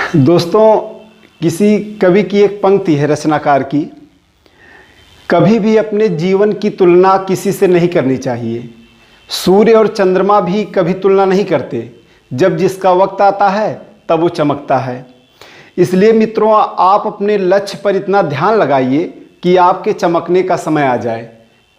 दोस्तों, किसी कवि की एक पंक्ति है रचनाकार की, कभी भी अपने जीवन की तुलना किसी से नहीं करनी चाहिए। सूर्य और चंद्रमा भी कभी तुलना नहीं करते, जब जिसका वक्त आता है तब वो चमकता है। इसलिए मित्रों, आप अपने लक्ष्य पर इतना ध्यान लगाइए कि आपके चमकने का समय आ जाए,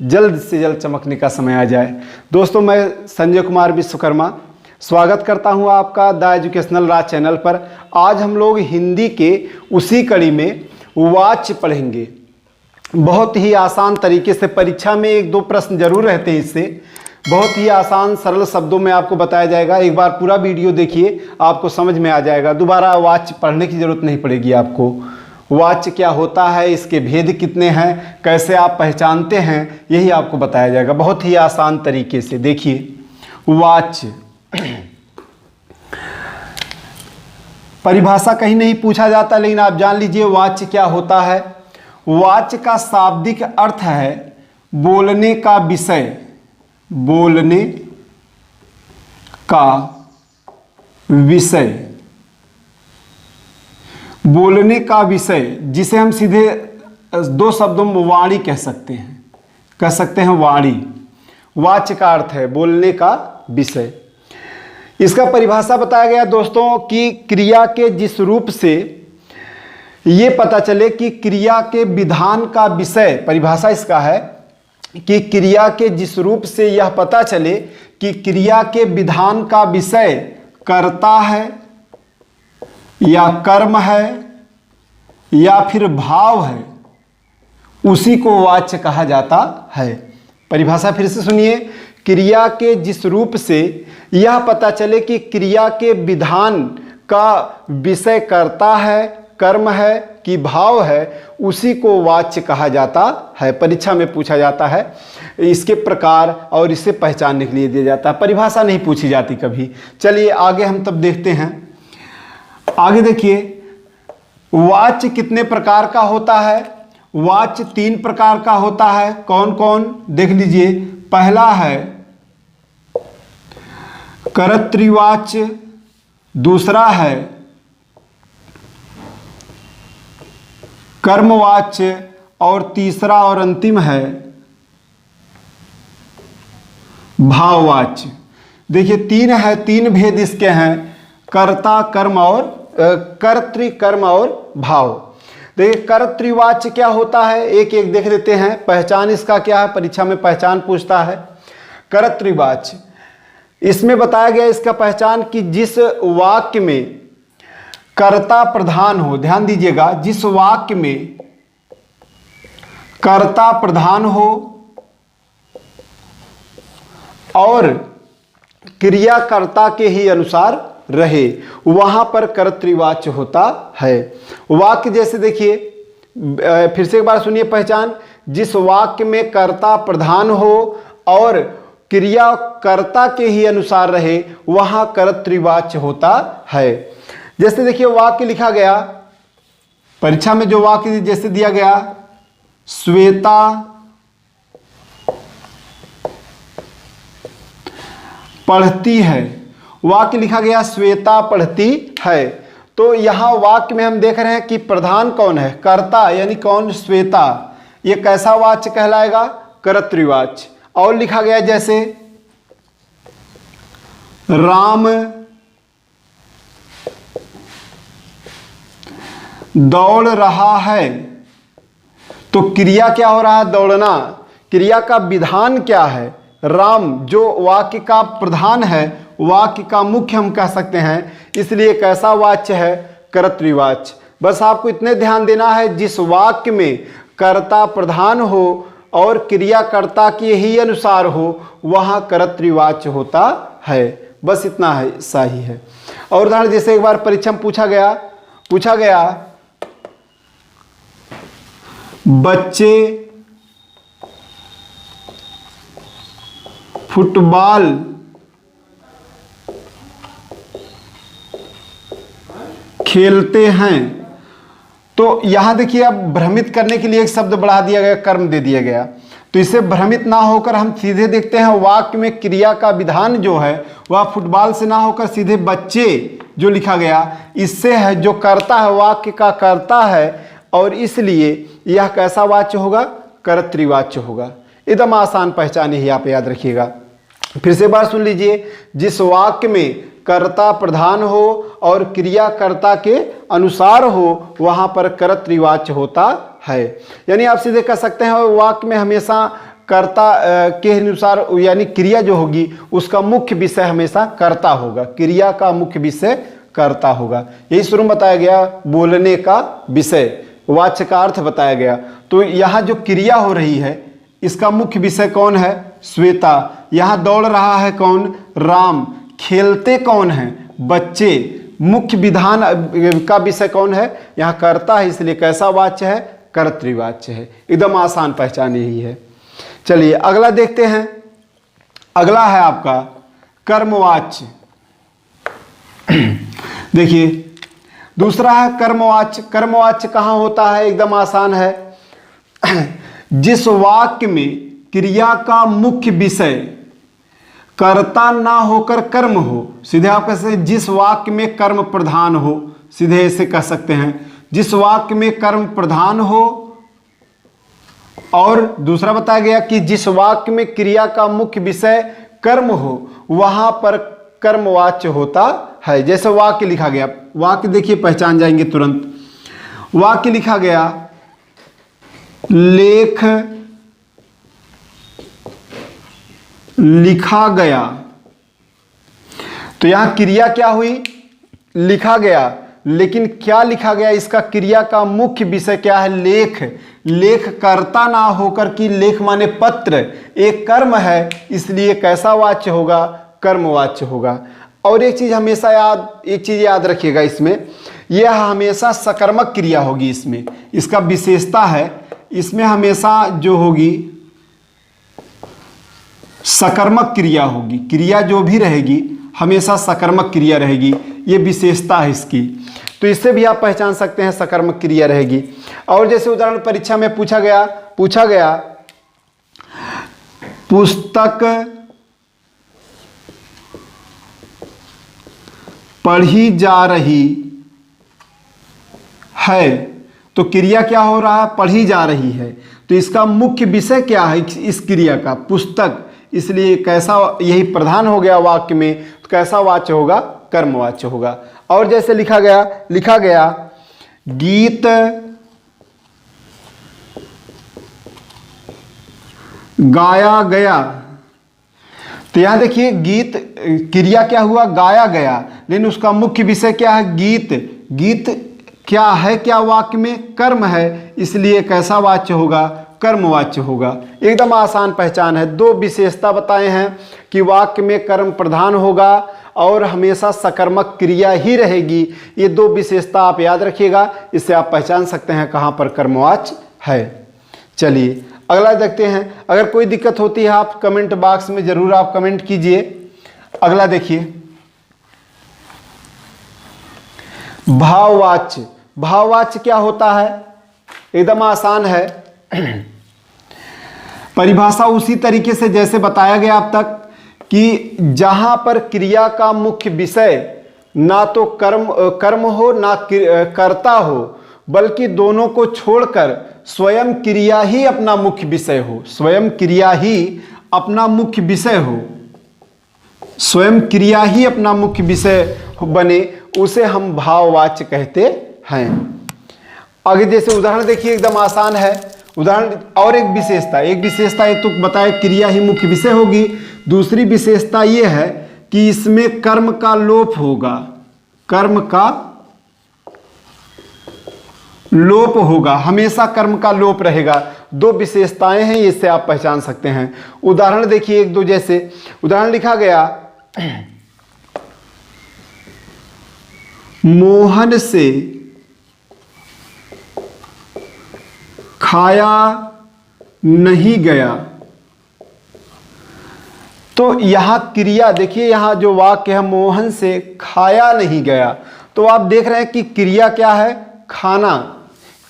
जल्द से जल्द चमकने का समय आ जाए। दोस्तों, मैं संजय कुमार विश्वकर्मा स्वागत करता हूं आपका द एजुकेशनल राज चैनल पर। आज हम लोग हिंदी के उसी कड़ी में वाच्य पढ़ेंगे। बहुत ही आसान तरीके से, परीक्षा में एक दो प्रश्न जरूर रहते हैं इससे। बहुत ही आसान सरल शब्दों में आपको बताया जाएगा। एक बार पूरा वीडियो देखिए, आपको समझ में आ जाएगा। दोबारा वाच्य पढ़ने की जरूरत नहीं पड़ेगी आपको। वाच्य क्या होता है, इसके भेद कितने हैं, कैसे आप पहचानते हैं, यही आपको बताया जाएगा बहुत ही आसान तरीके से। देखिए, वाच्य परिभाषा कहीं नहीं पूछा जाता, लेकिन आप जान लीजिए वाच्य क्या होता है। वाच्य का शाब्दिक अर्थ है बोलने का विषय, बोलने का विषय, बोलने का विषय, जिसे हम सीधे दो शब्दों में वाणी कह सकते हैं वाणी। वाच्य का अर्थ है बोलने का विषय। इसका परिभाषा बताया गया दोस्तों कि क्रिया के जिस रूप से ये पता चले कि क्रिया के विधान का विषय, परिभाषा इसका है कि क्रिया के जिस रूप से यह पता चले कि क्रिया के विधान का विषय कर्ता है या कर्म है या फिर भाव है, उसी को वाच्य कहा जाता है। परिभाषा फिर से सुनिए। क्रिया के जिस रूप से यह पता चले कि क्रिया के विधान का विषय कर्ता है, कर्म है कि भाव है, उसी को वाच्य कहा जाता है। परीक्षा में पूछा जाता है, इसके प्रकार और इसे पहचानने के लिए दिया जाता है। परिभाषा नहीं पूछी जाती कभी। चलिए आगे हम तब देखते हैं। आगे देखिए, वाच्य कितने प्रकार का होता है। वाच्य 3 प्रकार का होता है। कौन कौन, देख लीजिए। पहला है कर्तृवाच्य, दूसरा है कर्मवाच्य और तीसरा और अंतिम है भाववाच्य। देखिए 3 है, 3 भेद इसके हैं, कर्ता, कर्म और कर्तृ, कर्म और भाव। देखिए कर्तृवाच्य क्या होता है, एक एक देख लेते हैं। पहचान इसका क्या है, परीक्षा में पहचान पूछता है। कर्तृवाच्य, इसमें बताया गया इसका पहचान कि जिस वाक्य में कर्ता प्रधान हो, ध्यान दीजिएगा, जिस वाक्य में कर्ता प्रधान हो और क्रिया कर्ता के ही अनुसार रहे, वहां पर कर्तृवाच्य होता है। वाक्य जैसे देखिए, फिर से एक बार सुनिए पहचान। जिस वाक्य में कर्ता प्रधान हो और क्रिया कर्ता के ही अनुसार रहे, वहां कर्तृवाच्य होता है। जैसे देखिए वाक्य लिखा गया परीक्षा में, जो वाक्य जैसे दिया गया, श्वेता पढ़ती है। वाक्य लिखा गया श्वेता पढ़ती है। तो यहां वाक्य में हम देख रहे हैं कि प्रधान कौन है, कर्ता, यानी कौन, श्वेता। ये कैसा वाच्य कहलाएगा, कर्तृवाच्य। और लिखा गया जैसे राम दौड़ रहा है, तो क्रिया क्या हो रहा है, दौड़ना। क्रिया का विधान क्या है, राम, जो वाक्य का प्रधान है, वाक्य का मुख्य हम कह सकते हैं, इसलिए कैसा वाच्य है, कर्तृवाच्य। बस आपको इतने ध्यान देना है, जिस वाक्य में कर्ता प्रधान हो और क्रिया कर्ता के ही अनुसार हो, वहां कर्तृवाच्य होता है। बस इतना है, सही है। और उदाहरण जैसे एक बार परीक्षा में पूछा गया बच्चे फुटबॉल खेलते हैं, तो यहां देखिए अब भ्रमित करने के लिए एक शब्द बढ़ा दिया गया, कर्म दे दिया गया। तो इससे भ्रमित ना होकर हम सीधे देखते हैं वाक्य में क्रिया का विधान जो है वह फुटबॉल से ना होकर सीधे बच्चे जो लिखा गया, इससे है जो करता है, वाक्य का करता है, और इसलिए यह कैसा वाच्य होगा? कर्तृवाच्य होगा। एकदम आसान पहचान ही आप याद रखिएगा। फिर से बार सुन लीजिए, जिस वाक्य में कर्ता प्रधान हो और क्रिया कर्ता के अनुसार हो वहां पर कर्तृवाच्य होता है। यानी आप सीधे कह सकते हैं वाक्य में हमेशा कर्ता के अनुसार, यानी क्रिया जो होगी उसका मुख्य विषय हमेशा कर्ता होगा, क्रिया का मुख्य विषय कर्ता होगा। यही शुरू में बताया गया, बोलने का विषय, वाच्य का अर्थ बताया गया। तो यहाँ जो क्रिया हो रही है इसका मुख्य विषय कौन है? श्वेता। यहाँ दौड़ रहा है कौन? राम। खेलते कौन है? बच्चे। मुख्य विधान का विषय कौन है? यहाँ कर्ता है, इसलिए कैसा वाच्य है? कर्तृवाच्य है। एकदम आसान पहचान यही है। चलिए अगला देखते हैं। अगला है आपका कर्मवाच्य। देखिए दूसरा है कर्मवाच्य। कर्मवाच्य कहाँ होता है? एकदम आसान है, जिस वाक्य में क्रिया का मुख्य विषय कर्ता ना होकर कर्म हो। सीधे आप कह सकते हैं जिस वाक्य में कर्म प्रधान हो, सीधे ऐसे कह सकते हैं, जिस वाक्य में कर्म प्रधान हो। और दूसरा बताया गया कि जिस वाक्य में क्रिया का मुख्य विषय कर्म हो वहां पर कर्मवाच्य होता है। जैसे वाक्य लिखा गया, वाक्य देखिए पहचान जाएंगे तुरंत। वाक्य लिखा गया, लेख लिखा गया। तो यहां क्रिया क्या हुई? लिखा गया। लेकिन क्या लिखा गया? इसका क्रिया का मुख्य विषय क्या है? लेख। लेख कर्ता ना होकर कि लेख माने पत्र, एक कर्म है, इसलिए कैसा वाच्य होगा? कर्मवाच्य होगा। और एक चीज हमेशा याद रखिएगा, इसमें यह हमेशा सकर्मक क्रिया होगी। इसमें इसका विशेषता है, इसमें हमेशा जो होगी सकर्मक क्रिया होगी। क्रिया जो भी रहेगी हमेशा सकर्मक क्रिया रहेगी, ये विशेषता है इसकी। तो इससे भी आप पहचान सकते हैं सकर्मक क्रिया रहेगी। और जैसे उदाहरण परीक्षा में पूछा गया पुस्तक पढ़ी जा रही है, तो क्रिया क्या हो रहा है? पढ़ी जा रही है। तो इसका मुख्य विषय क्या है इस क्रिया का? पुस्तक। इसलिए कैसा, यही प्रधान हो गया वाक्य में, तो कैसा वाच्य होगा? कर्मवाच्य होगा। और जैसे लिखा गया गीत गाया गया। तो यहां देखिए गीत क्रिया क्या हुआ? गाया गया। लेकिन उसका मुख्य विषय क्या है? गीत। गीत क्या है? क्या वाक्य में? कर्म है, इसलिए कैसा वाच्य होगा? कर्मवाच्य होगा। एकदम आसान पहचान है। दो विशेषता बताए हैं कि वाक्य में कर्म प्रधान होगा और हमेशा सकर्मक क्रिया ही रहेगी। ये दो विशेषता आप याद रखिएगा, इससे आप पहचान सकते हैं कहाँ पर कर्मवाच्य है। चलिए अगला देखते हैं। अगर कोई दिक्कत होती है आप कमेंट बॉक्स में जरूर आप कमेंट कीजिए। अगला देखिए भाववाच्य। भाववाच्य क्या होता है? एकदम आसान है। परिभाषा उसी तरीके से जैसे बताया गया अब तक कि जहां पर क्रिया का मुख्य विषय ना तो कर्म हो ना कर्ता हो, बल्कि दोनों को छोड़कर स्वयं क्रिया ही अपना मुख्य विषय हो। स्वयं क्रिया ही अपना मुख्य विषय हो, स्वयं क्रिया ही अपना मुख्य विषय बने, उसे हम भाववाच्य कहते हैं। आगे जैसे उदाहरण देखिए, एकदम आसान है उदाहरण। और एक विशेषता ये तो बताए क्रिया ही मुख्य विषय होगी। दूसरी विशेषता ये है कि इसमें कर्म का लोप होगा। कर्म का लोप होगा, हमेशा कर्म का लोप रहेगा। दो विशेषताएं हैं, इससे आप पहचान सकते हैं। उदाहरण देखिए एक दो। जैसे उदाहरण लिखा गया मोहन से खाया नहीं गया। तो यहां क्रिया देखिए, यहां जो वाक्य है मोहन से खाया नहीं गया, तो आप देख रहे हैं कि क्रिया क्या है? खाना।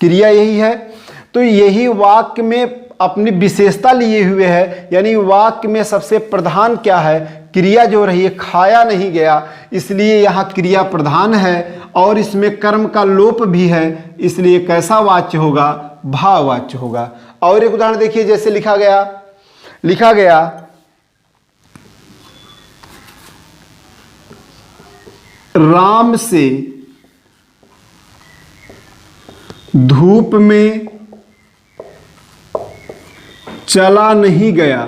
क्रिया यही है। तो यही वाक्य में अपनी विशेषता लिए हुए है, यानी वाक्य में सबसे प्रधान क्या है, क्रिया जो रही है, खाया नहीं गया, इसलिए यहाँ क्रिया प्रधान है और इसमें कर्म का लोप भी है, इसलिए कैसा वाच्य होगा, भाववाच्य होगा। और एक उदाहरण देखिए, जैसे लिखा गया राम से धूप में चला नहीं गया,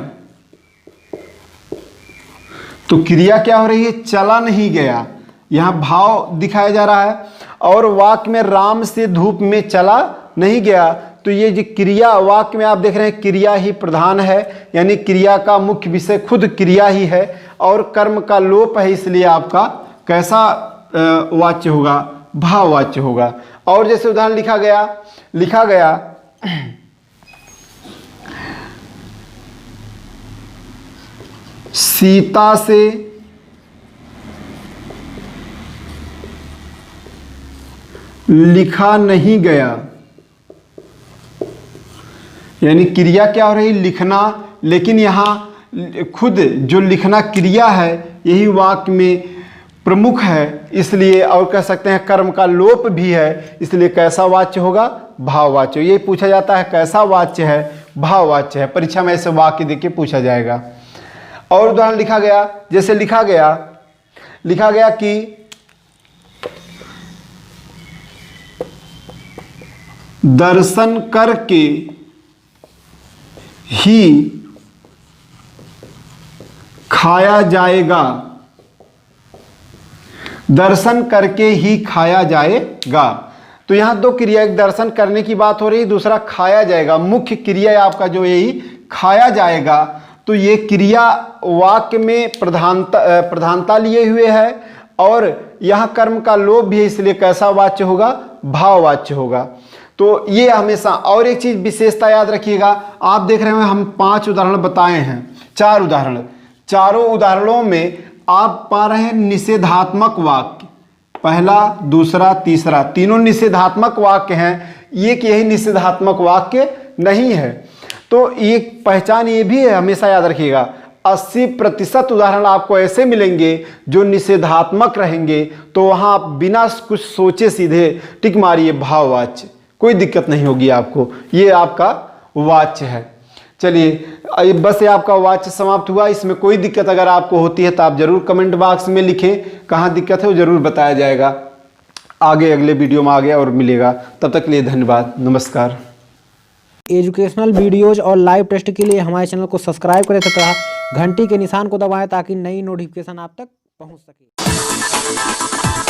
तो क्रिया क्या हो रही है, चला नहीं गया, यहां भाव दिखाया जा रहा है। और वाक्य में राम से धूप में चला नहीं गया, तो ये जो क्रिया वाक्य में आप देख रहे हैं क्रिया ही प्रधान है, यानी क्रिया का मुख्य विषय खुद क्रिया ही है और कर्म का लोप है, इसलिए आपका कैसा वाच्य होगा, भाववाच्य होगा। और जैसे उदाहरण लिखा गया सीता से लिखा नहीं गया, यानी क्रिया क्या हो रही, लिखना, लेकिन यहां खुद जो लिखना क्रिया है यही वाक्य में प्रमुख है, इसलिए और कह सकते हैं कर्म का लोप भी है, इसलिए कैसा वाच्य होगा, भाववाच्य। ये पूछा जाता है कैसा वाच्य है, भाववाच्य है, परीक्षा में ऐसे वाक्य देके पूछा जाएगा। और उदाहरण जैसे लिखा गया कि दर्शन करके ही खाया जाएगा, दर्शन करके ही खाया जाएगा। तो यहां दो क्रिया, एक दर्शन करने की बात हो रही, दूसरा खाया जाएगा। मुख्य क्रिया आपका जो यही खाया जाएगा, तो ये क्रिया वाक्य में प्रधानता लिए हुए है और यहां कर्म का लोप भी है, इसलिए कैसा वाच्य होगा, भाववाच्य होगा। तो ये हमेशा, और एक चीज विशेषता याद रखिएगा, आप देख रहे हैं हम 5 उदाहरण बताए हैं, 4 उदाहरण, चारों उदाहरणों में आप पा रहे हैं निषेधात्मक वाक्य, पहला, दूसरा, तीसरा, तीनों निषेधात्मक वाक्य हैं। एक यही निषेधात्मक वाक्य नहीं है। तो एक पहचान ये भी है, हमेशा याद रखिएगा, 80% उदाहरण आपको ऐसे मिलेंगे जो निषेधात्मक रहेंगे, तो वहां आप बिना कुछ सोचे सीधे टिक मारिए भाववाच्य, कोई दिक्कत नहीं होगी आपको, ये आपका वाच्य है। चलिए, बस ये आपका वाच्य समाप्त हुआ। इसमें कोई दिक्कत अगर आपको होती है तो आप जरूर कमेंट बॉक्स में लिखें, कहाँ दिक्कत है वो जरूर बताया जाएगा। आगे अगले वीडियो में आगे और मिलेगा, तब तक के लिए धन्यवाद, नमस्कार। एजुकेशनल वीडियोज और लाइव टेस्ट के लिए हमारे चैनल को सब्सक्राइब करें तथा घंटी के निशान को दबाएं ताकि नई नोटिफिकेशन आप तक पहुंच सके।